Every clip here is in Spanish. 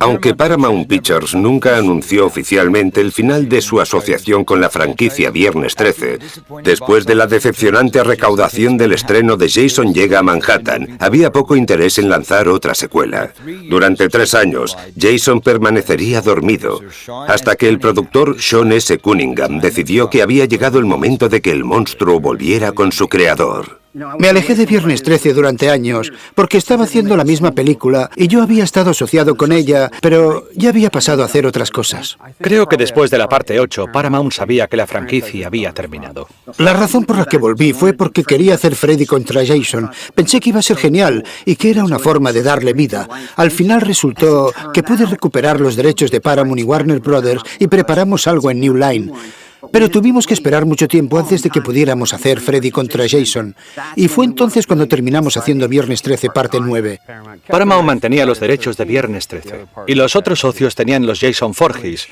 Aunque Paramount Pictures nunca anunció oficialmente el final de su asociación con la franquicia Viernes 13, después de la decepcionante recaudación del estreno de Jason llega a Manhattan, había poco interés en lanzar otra secuela. Durante 3 años, Jason permanecería dormido, hasta que el productor Sean S. Cunningham decidió que había llegado el momento de que el monstruo volviera con su creador. Me alejé de Viernes 13 durante años, porque estaba haciendo la misma película y yo había estado asociado con ella, pero ya había pasado a hacer otras cosas. Creo que después de la parte 8, Paramount sabía que la franquicia había terminado. La razón por la que volví fue porque quería hacer Freddy contra Jason. Pensé que iba a ser genial y que era una forma de darle vida. Al final resultó que pude recuperar los derechos de Paramount y Warner Brothers y preparamos algo en New Line. Pero tuvimos que esperar mucho tiempo antes de que pudiéramos hacer Freddy contra Jason. Y fue entonces cuando terminamos haciendo Viernes 13 parte 9. Paramount mantenía los derechos de Viernes 13 y los otros socios tenían los Jason Voorhees,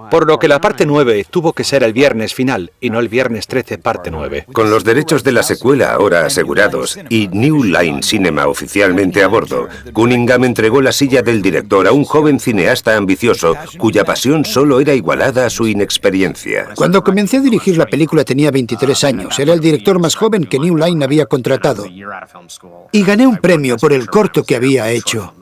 por lo que la parte 9 tuvo que ser el viernes final y no el Viernes 13 parte 9. Con los derechos de la secuela ahora asegurados y New Line Cinema oficialmente a bordo, Cunningham entregó la silla del director a un joven cineasta ambicioso cuya pasión solo era igualada a su inexperiencia. Cuando comencé a dirigir la película tenía 23 años. Era el director más joven que New Line había contratado. Y gané un premio por el corto que había hecho.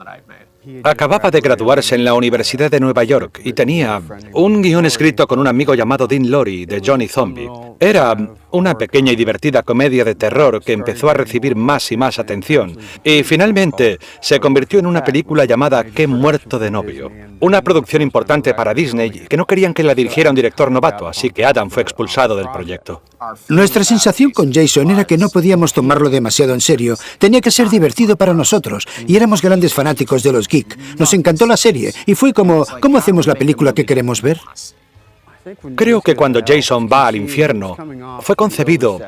Acababa de graduarse en la Universidad de Nueva York y tenía un guión escrito con un amigo llamado Dean Lorry de Johnny Zombie. Era una pequeña y divertida comedia de terror que empezó a recibir más y más atención y finalmente se convirtió en una película llamada Qué muerto de novio. Una producción importante para Disney que no querían que la dirigiera un director novato, así que Adam fue expulsado del proyecto. Nuestra sensación con Jason era que no podíamos tomarlo demasiado en serio. Tenía que ser divertido para nosotros y éramos grandes fanáticos de los geek. Nos encantó la serie y fue como, ¿cómo hacemos la película que queremos ver? Creo que cuando Jason va al infierno fue concebido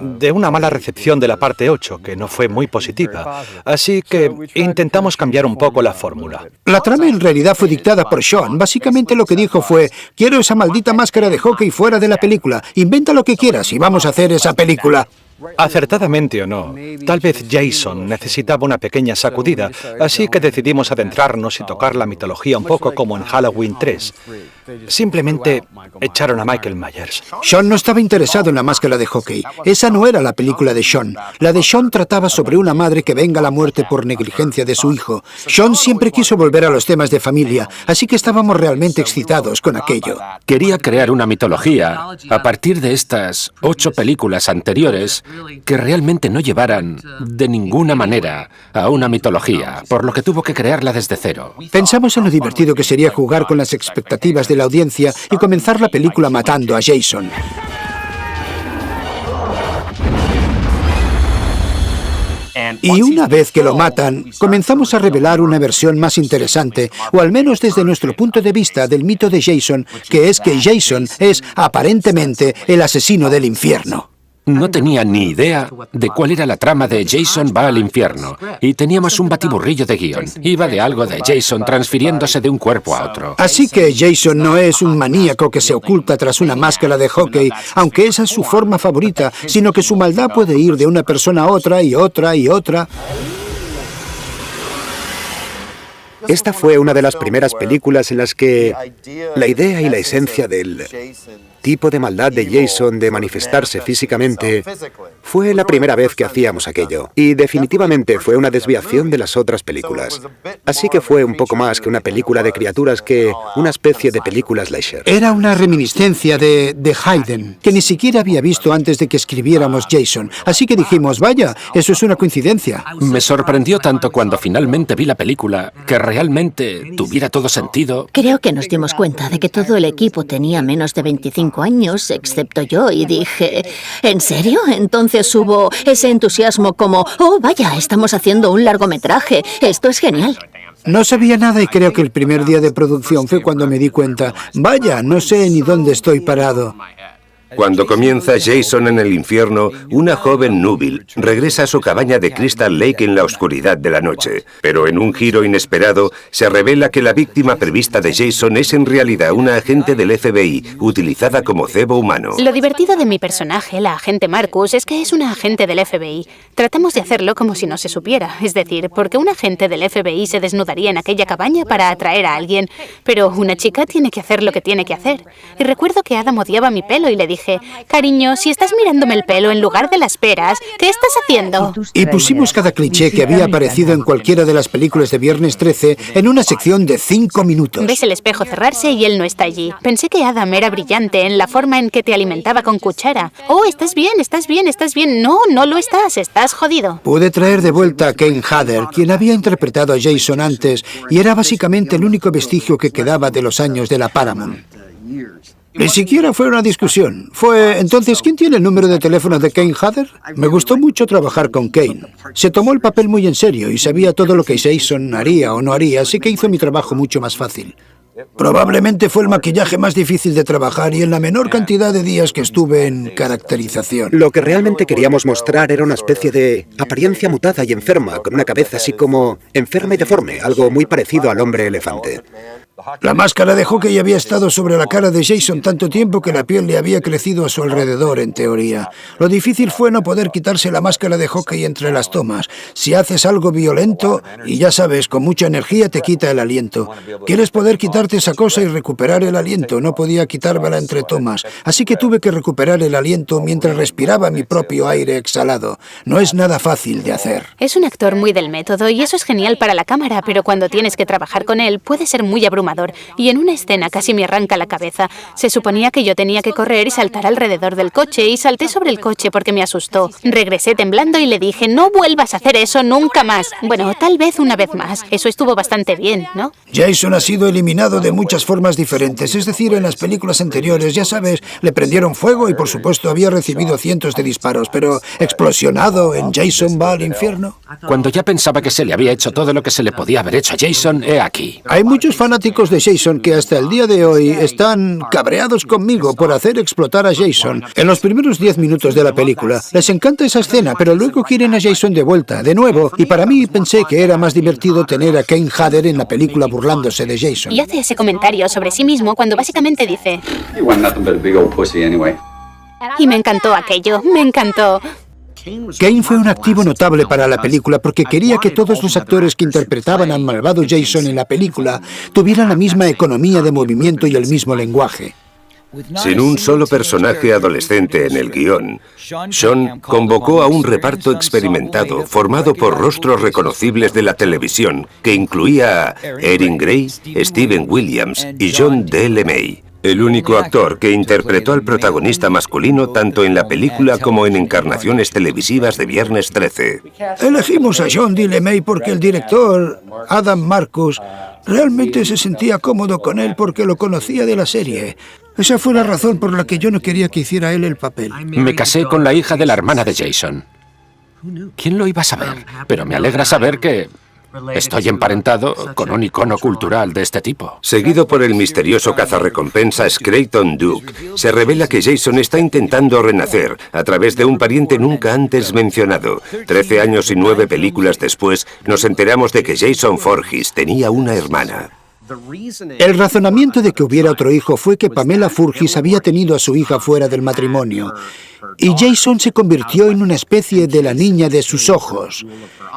de una mala recepción de la parte 8, que no fue muy positiva, así que intentamos cambiar un poco la fórmula. La trama en realidad fue dictada por Sean. Básicamente lo que dijo fue, quiero esa maldita máscara de hockey fuera de la película, inventa lo que quieras y vamos a hacer esa película. Acertadamente o no, tal vez Jason necesitaba una pequeña sacudida, así que decidimos adentrarnos y tocar la mitología un poco como en Halloween 3. Simplemente echaron a Michael Myers. Sean no estaba interesado en la máscara de hockey. Esa no era la película de Sean. La de Sean trataba sobre una madre que venga a la muerte por negligencia de su hijo. Sean siempre quiso volver a los temas de familia, así que estábamos realmente excitados con aquello. Quería crear una mitología a partir de estas 8 películas anteriores que realmente no llevaran de ninguna manera a una mitología, por lo que tuvo que crearla desde cero. Pensamos en lo divertido que sería jugar con las expectativas de la audiencia y comenzar la película matando a Jason. Y una vez que lo matan, comenzamos a revelar una versión más interesante, o al menos desde nuestro punto de vista del mito de Jason, que es que Jason es aparentemente el asesino del infierno. No tenía ni idea de cuál era la trama de Jason va al infierno, y teníamos un batiburrillo de guión. Iba de algo de Jason transfiriéndose de un cuerpo a otro. Así que Jason no es un maníaco que se oculta tras una máscara de hockey, aunque esa es su forma favorita, sino que su maldad puede ir de una persona a otra y otra y otra. Esta fue una de las primeras películas en las que la idea y la esencia del tipo de maldad de Jason de manifestarse físicamente fue la primera vez que hacíamos aquello. Y definitivamente fue una desviación de las otras películas. Así que fue un poco más que una película de criaturas que una especie de película slasher. Era una reminiscencia de Hayden, que ni siquiera había visto antes de que escribiéramos Jason. Así que dijimos, vaya, eso es una coincidencia. Me sorprendió tanto cuando finalmente vi la película que realmente tuviera todo sentido. Creo que nos dimos cuenta de que todo el equipo tenía menos de 25 años, excepto yo, y dije, ¿en serio? Entonces hubo ese entusiasmo como, oh, vaya, estamos haciendo un largometraje, esto es genial. No sabía nada y creo que el primer día de producción fue cuando me di cuenta, vaya, no sé ni dónde estoy parado. Cuando comienza Jason en el infierno, una joven núbil regresa a su cabaña de Crystal Lake en la oscuridad de la noche. Pero en un giro inesperado, se revela que la víctima prevista de Jason es en realidad una agente del FBI, utilizada como cebo humano. Lo divertido de mi personaje, la agente Marcus, es que es una agente del FBI. Tratamos de hacerlo como si no se supiera. Es decir, porque un agente del FBI se desnudaría en aquella cabaña para atraer a alguien. Pero una chica tiene que hacer lo que tiene que hacer. Y recuerdo que Adam odiaba mi pelo y le dije, cariño, si estás mirándome el pelo en lugar de las peras, ¿qué estás haciendo? Y pusimos cada cliché que había aparecido en cualquiera de las películas de Viernes 13 en una sección de 5 minutos. Ves el espejo cerrarse y él no está allí. Pensé que Adam era brillante en la forma en que te alimentaba con cuchara. Oh, estás bien, estás bien, estás bien. No, no lo estás jodido. Pude traer de vuelta a Kane Hodder, quien había interpretado a Jason antes y era básicamente el único vestigio que quedaba de los años de la Paramount. Ni siquiera fue una discusión. Fue, entonces, ¿quién tiene el número de teléfono de Kane Hodder? Me gustó mucho trabajar con Kane. Se tomó el papel muy en serio y sabía todo lo que Jason haría o no haría, así que hizo mi trabajo mucho más fácil. Probablemente fue el maquillaje más difícil de trabajar y en la menor cantidad de días que estuve en caracterización. Lo que realmente queríamos mostrar era una especie de apariencia mutada y enferma, con una cabeza así como enferma y deforme, algo muy parecido al hombre elefante. La máscara de hockey había estado sobre la cara de Jason tanto tiempo que la piel le había crecido a su alrededor, en teoría. Lo difícil fue no poder quitarse la máscara de hockey entre las tomas. Si haces algo violento, y ya sabes, con mucha energía te quita el aliento. Quieres poder quitarte esa cosa y recuperar el aliento. No podía quitármela entre tomas, así que tuve que recuperar el aliento mientras respiraba mi propio aire exhalado. No es nada fácil de hacer. Es un actor muy del método y eso es genial para la cámara, pero cuando tienes que trabajar con él puede ser muy abrumador. Y en una escena casi me arranca la cabeza. Se suponía que yo tenía que correr y saltar alrededor del coche, y salté sobre el coche porque me asustó. Regresé temblando y le dije, no vuelvas a hacer eso nunca más. Bueno, tal vez una vez más. Eso estuvo bastante bien, ¿no? Jason ha sido eliminado de muchas formas diferentes. Es decir, en las películas anteriores, ya sabes, le prendieron fuego y por supuesto había recibido cientos de disparos, pero explosionado en Jason va al infierno. Cuando ya pensaba que se le había hecho todo lo que se le podía haber hecho a Jason, he aquí. Hay muchos fanáticos de Jason que hasta el día de hoy están cabreados conmigo por hacer explotar a Jason. En los primeros 10 minutos de la película les encanta esa escena, pero luego quieren a Jason de vuelta, de nuevo, y para mí pensé que era más divertido tener a Kane Hodder en la película burlándose de Jason. Y hace ese comentario sobre sí mismo cuando básicamente dice... Y me encantó aquello, me encantó. Kane fue un activo notable para la película porque quería que todos los actores que interpretaban al malvado Jason en la película tuvieran la misma economía de movimiento y el mismo lenguaje. Sin un solo personaje adolescente en el guión, Sean convocó a un reparto experimentado formado por rostros reconocibles de la televisión que incluía a Erin Gray, Steven Williams y John D. LeMay. El único actor que interpretó al protagonista masculino tanto en la película como en encarnaciones televisivas de Viernes 13. Elegimos a John D. LeMay porque el director, Adam Marcus, realmente se sentía cómodo con él porque lo conocía de la serie. Esa fue la razón por la que yo no quería que hiciera él el papel. Me casé con la hija de la hermana de Jason. ¿Quién lo iba a saber? Pero me alegra saber que... estoy emparentado con un icono cultural de este tipo. Seguido por el misterioso cazarrecompensas Creighton Duke, se revela que Jason está intentando renacer a través de un pariente nunca antes mencionado. 13 años y 9 películas después, nos enteramos de que Jason Voorhees tenía una hermana. El razonamiento de que hubiera otro hijo fue que Pamela Voorhees había tenido a su hija fuera del matrimonio, y Jason se convirtió en una especie de la niña de sus ojos.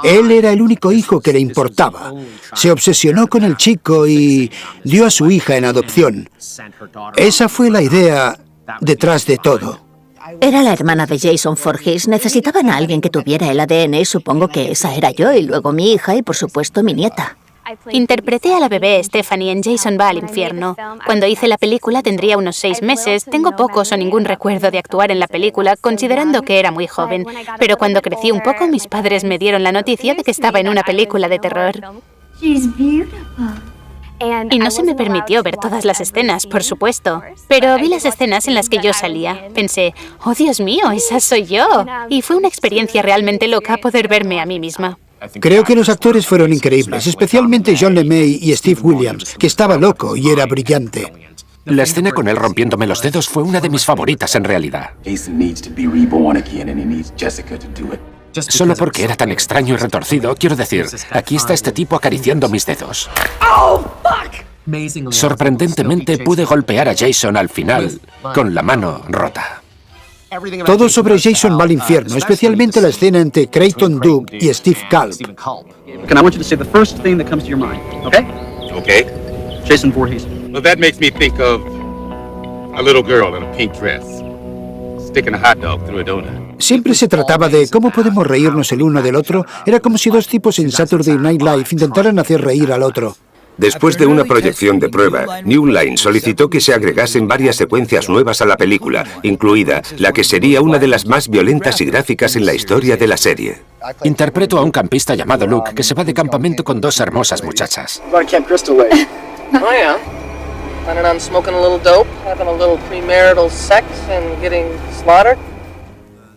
Él era el único hijo que le importaba. Se obsesionó con el chico y dio a su hija en adopción. Esa fue la idea detrás de todo. Era la hermana de Jason Voorhees. Necesitaban a alguien que tuviera el ADN y supongo que esa era yo y luego mi hija y por supuesto mi nieta. Interpreté a la bebé Stephanie en Jason va al infierno. Cuando hice la película tendría unos 6 meses. Tengo pocos o ningún recuerdo de actuar en la película, considerando que era muy joven. Pero cuando crecí un poco, mis padres me dieron la noticia de que estaba en una película de terror. Y no se me permitió ver todas las escenas, por supuesto. Pero vi las escenas en las que yo salía. Pensé, oh Dios mío, esa soy yo. Y fue una experiencia realmente loca poder verme a mí misma. Creo que los actores fueron increíbles, especialmente John LeMay y Steve Williams, que estaba loco y era brillante. La escena con él rompiéndome los dedos fue una de mis favoritas en realidad. Solo porque era tan extraño y retorcido, quiero decir, aquí está este tipo acariciando mis dedos. Sorprendentemente pude golpear a Jason al final con la mano rota. Todo sobre Jason va al infierno, especialmente la escena entre Creighton Duke y Steve Culp. And I want you to say the first thing that comes to your mind, okay? Okay. Jason Voorhees. Well, that makes me think of a little girl in a pink dress, sticking a hot dog through a donut. Siempre se trataba de cómo podemos reírnos el uno del otro. Era como si dos tipos en Saturday Night Live intentaran hacer reír al otro. Después de una proyección de prueba, New Line solicitó que se agregasen varias secuencias nuevas a la película, incluida la que sería una de las más violentas y gráficas en la historia de la serie. Interpreto a un campista llamado Luke que se va de campamento con dos hermosas muchachas. Going to Camp Crystal Lake. Oh, yeah. Planning on smoking a little dope, having a little premarital sex and getting slaughtered.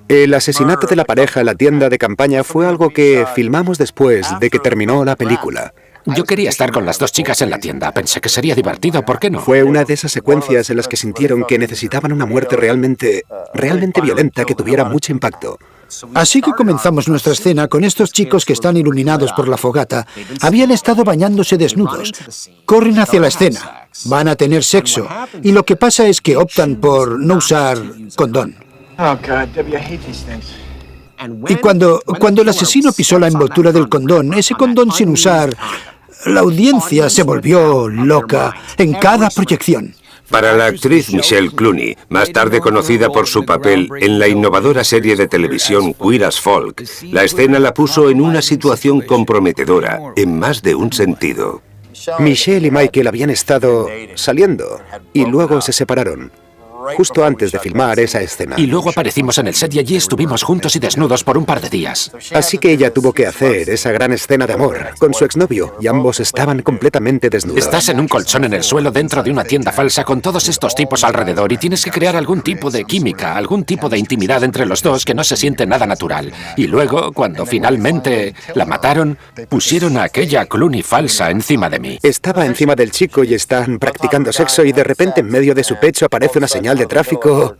El asesinato de la pareja en la tienda de campaña fue algo que filmamos después de que terminó la película. Yo quería estar con las dos chicas en la tienda. Pensé que sería divertido, ¿por qué no? Fue una de esas secuencias en las que sintieron que necesitaban una muerte realmente violenta que tuviera mucho impacto. Así que comenzamos nuestra escena con estos chicos que están iluminados por la fogata. Habían estado bañándose desnudos. Corren hacia la escena. Van a tener sexo. Y lo que pasa es que optan por no usar condón. Oh, God, Debbie, I hate these things. Y cuando el asesino pisó la envoltura del condón, ese condón sin usar, la audiencia se volvió loca en cada proyección. Para la actriz Michelle Clooney, más tarde conocida por su papel en la innovadora serie de televisión Queer as Folk, la escena la puso en una situación comprometedora en más de un sentido. Michelle y Michael habían estado saliendo y luego se separaron. Justo antes de filmar esa escena. Y luego aparecimos en el set y allí estuvimos juntos y desnudos por un par de días. Así que ella tuvo que hacer esa gran escena de amor con su exnovio y ambos estaban completamente desnudos. Estás en un colchón en el suelo dentro de una tienda falsa con todos estos tipos alrededor y tienes que crear algún tipo de química, algún tipo de intimidad entre los dos que no se siente nada natural. Y luego, cuando finalmente la mataron, pusieron a aquella Clooney falsa encima de mí. Estaba encima del chico y están practicando sexo y de repente en medio de su pecho aparece una señal de tráfico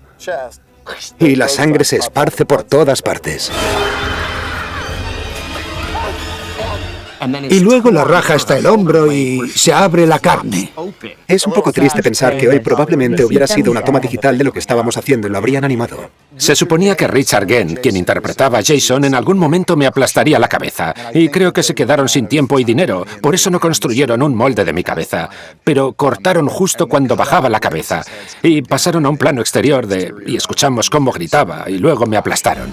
y la sangre se esparce por todas partes. Y luego la raja hasta el hombro y se abre la carne. Es un poco triste pensar que hoy probablemente hubiera sido una toma digital de lo que estábamos haciendo y lo habrían animado. Se suponía que Richard Gere, quien interpretaba a Jason, en algún momento me aplastaría la cabeza. Y creo que se quedaron sin tiempo y dinero, por eso no construyeron un molde de mi cabeza. Pero cortaron justo cuando bajaba la cabeza. Y pasaron a un plano exterior y escuchamos cómo gritaba, y luego me aplastaron.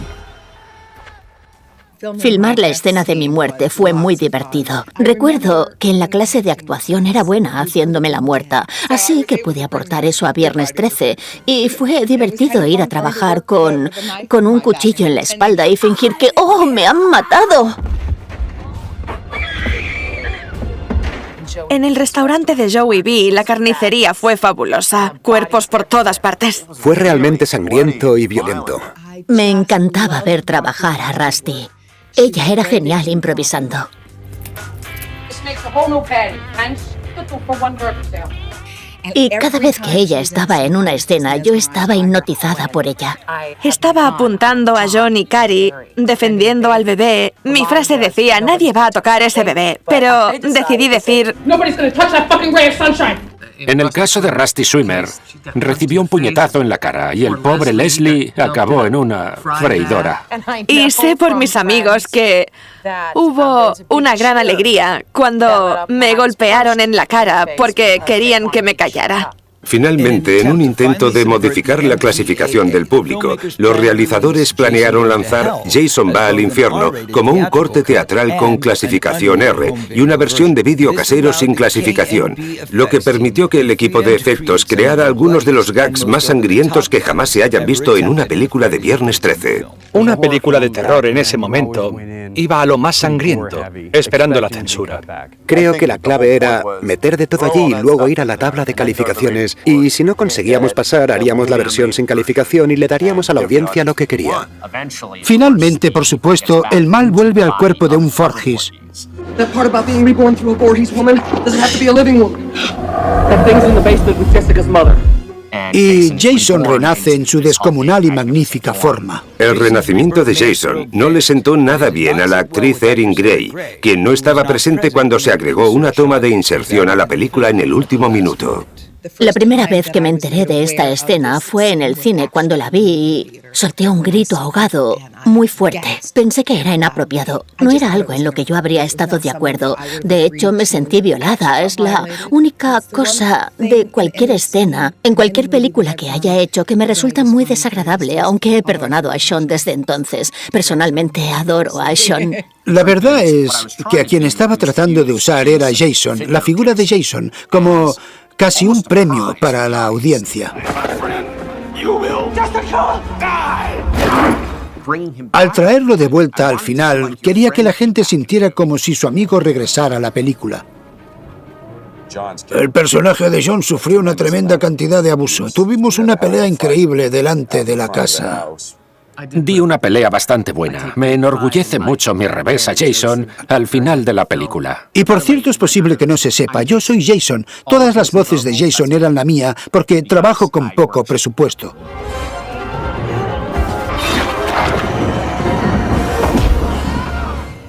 Filmar la escena de mi muerte fue muy divertido. Recuerdo que en la clase de actuación era buena haciéndome la muerta, así que pude aportar eso a Viernes 13 y fue divertido ir a trabajar con un cuchillo en la espalda y fingir que ¡oh, me han matado! En el restaurante de Joey B, la carnicería fue fabulosa. Cuerpos por todas partes. Fue realmente sangriento y violento. Me encantaba ver trabajar a Rusty. Ella era genial improvisando. Y cada vez que ella estaba en una escena, yo estaba hipnotizada por ella. Estaba apuntando a John y Carrie, defendiendo al bebé. Mi frase decía, nadie va a tocar ese bebé. Pero decidí decir... En el caso de Rusty Swimmer, recibió un puñetazo en la cara y el pobre Leslie acabó en una freidora. Y sé por mis amigos que hubo una gran alegría cuando me golpearon en la cara porque querían que me callara. Finalmente, en un intento de modificar la clasificación del público, los realizadores planearon lanzar Jason va al infierno como un corte teatral con clasificación R y una versión de vídeo casero sin clasificación, lo que permitió que el equipo de efectos creara algunos de los gags más sangrientos que jamás se hayan visto en una película de Viernes 13. Una película de terror en ese momento iba a lo más sangriento, esperando la censura. Creo que la clave era meter de todo allí y luego ir a la tabla de calificaciones. Y si no conseguíamos pasar, haríamos la versión sin calificación y le daríamos a la audiencia lo que quería. Finalmente, por supuesto, el mal vuelve al cuerpo de un Voorhees. That part about being reborn through a Voorhees woman, does it have to be a living woman? That thing's in the basement with Jessica's mother. Y Jason renace en su descomunal y magnífica forma. El renacimiento de Jason no le sentó nada bien a la actriz Erin Gray, quien no estaba presente cuando se agregó una toma de inserción a la película en el último minuto. La primera vez que me enteré de esta escena fue en el cine cuando la vi y solté un grito ahogado muy fuerte. Pensé que era inapropiado. No era algo en lo que yo habría estado de acuerdo. De hecho, me sentí violada. Es la única cosa de cualquier escena, en cualquier película que haya hecho, que me resulta muy desagradable, aunque he perdonado a Sean desde entonces. Personalmente adoro a Sean. La verdad es que a quien estaba tratando de usar era Jason, la figura de Jason, como casi un premio para la audiencia. Al traerlo de vuelta al final, quería que la gente sintiera como si su amigo regresara a la película. El personaje de John sufrió una tremenda cantidad de abuso. Tuvimos una pelea increíble delante de la casa. Di una pelea bastante buena. Me enorgullece mucho mi revés a Jason al final de la película. Y por cierto, es posible que no se sepa, yo soy Jason. Todas las voces de Jason eran la mía porque trabajo con poco presupuesto.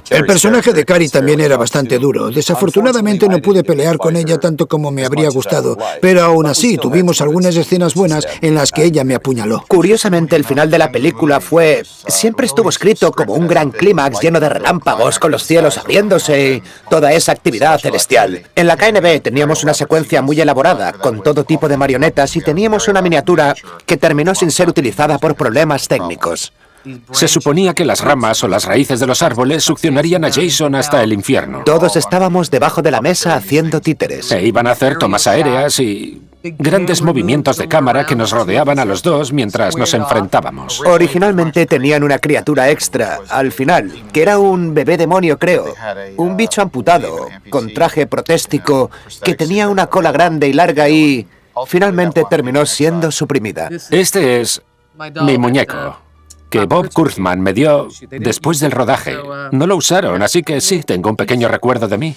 El personaje de Carrie también era bastante duro. Desafortunadamente no pude pelear con ella tanto como me habría gustado, pero aún así tuvimos algunas escenas buenas en las que ella me apuñaló. Curiosamente, el final de la película siempre estuvo escrito como un gran clímax lleno de relámpagos, con los cielos abriéndose y toda esa actividad celestial. En la KNB teníamos una secuencia muy elaborada, con todo tipo de marionetas, y teníamos una miniatura que terminó sin ser utilizada por problemas técnicos. Se suponía que las ramas o las raíces de los árboles succionarían a Jason hasta el infierno. Todos estábamos debajo de la mesa haciendo títeres. E iban a hacer tomas aéreas y grandes movimientos de cámara que nos rodeaban a los dos mientras nos enfrentábamos. Originalmente tenían una criatura extra al final, que era un bebé demonio, creo. Un bicho amputado, con traje protéstico, que tenía una cola grande y larga y finalmente terminó siendo suprimida. Este es mi muñeco, que Bob Kurtzman me dio después del rodaje. No lo usaron, así que sí, tengo un pequeño recuerdo de mí.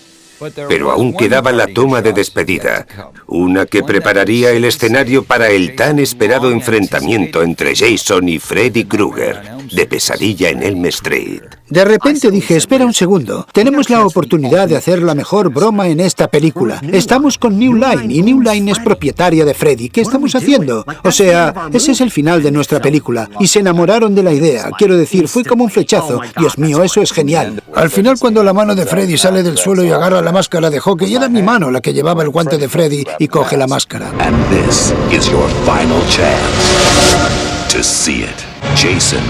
Pero aún quedaba la toma de despedida, una que prepararía el escenario para el tan esperado enfrentamiento entre Jason y Freddy Krueger, de Pesadilla en Elm Street. De repente dije, espera un segundo, tenemos la oportunidad de hacer la mejor broma en esta película. Estamos con New Line y New Line es propietaria de Freddy. ¿Qué estamos haciendo? O sea, ese es el final de nuestra película. Y se enamoraron de la idea. Quiero decir, fue como un flechazo. Dios mío, eso es genial. Al final, cuando la mano de Freddy sale del suelo y agarra la máscara de hockey, era mi mano la que llevaba el guante de Freddy y coge la máscara. And this is your final chance to see it. Jason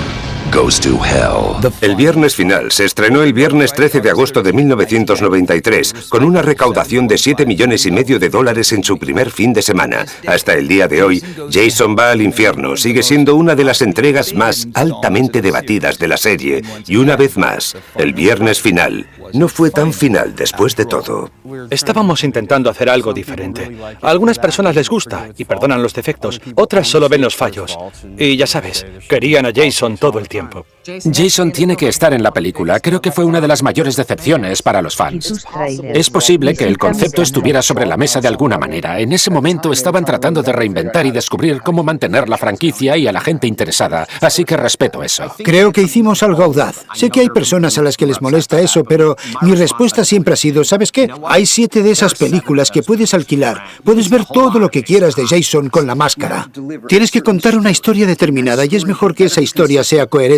Goes to Hell. El viernes final se estrenó el viernes 13 de agosto de 1993, con una recaudación de $7,5 millones en su primer fin de semana. Hasta el día de hoy, Jason va al infierno sigue siendo una de las entregas más altamente debatidas de la serie. Y una vez más, el viernes final no fue tan final después de todo. Estábamos intentando hacer algo diferente. A algunas personas les gusta y perdonan los defectos, otras solo ven los fallos. Y ya sabes, querían a Jason todo el tiempo. Jason tiene que estar en la película. Creo que fue una de las mayores decepciones para los fans. Es posible que el concepto estuviera sobre la mesa de alguna manera. En ese momento estaban tratando de reinventar y descubrir cómo mantener la franquicia y a la gente interesada. Así que respeto eso. Creo que hicimos algo audaz. Sé que hay personas a las que les molesta eso, pero mi respuesta siempre ha sido, ¿sabes qué? Hay 7 de esas películas que puedes alquilar. Puedes ver todo lo que quieras de Jason con la máscara. Tienes que contar una historia determinada y es mejor que esa historia sea coherente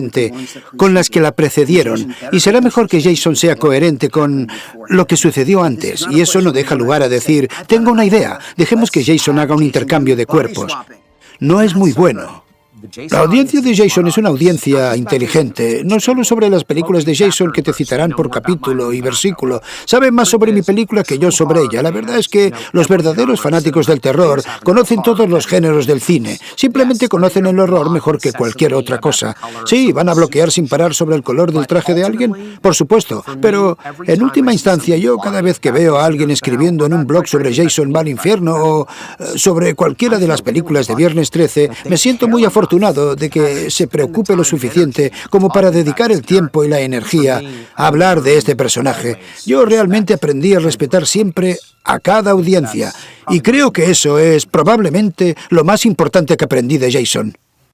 con las que la precedieron, y será mejor que Jason sea coherente con lo que sucedió antes, y eso no deja lugar a decir, tengo una idea, dejemos que Jason haga un intercambio de cuerpos. No es muy bueno. La audiencia de Jason es una audiencia inteligente, no solo sobre las películas de Jason que te citarán por capítulo y versículo. Saben más sobre mi película que yo sobre ella. La verdad es que los verdaderos fanáticos del terror conocen todos los géneros del cine. Simplemente conocen el horror mejor que cualquier otra cosa. Sí, ¿van a bloquear sin parar sobre el color del traje de alguien? Por supuesto, pero en última instancia yo cada vez que veo a alguien escribiendo en un blog sobre Jason va al infierno o sobre cualquiera de las películas de Viernes 13, me siento muy afortunado afortunado de que se preocupe lo suficiente como para dedicar el tiempo y la energía a hablar de este personaje. Yo realmente aprendí a respetar siempre a cada audiencia, y creo que eso es probablemente lo más importante que aprendí de Jason.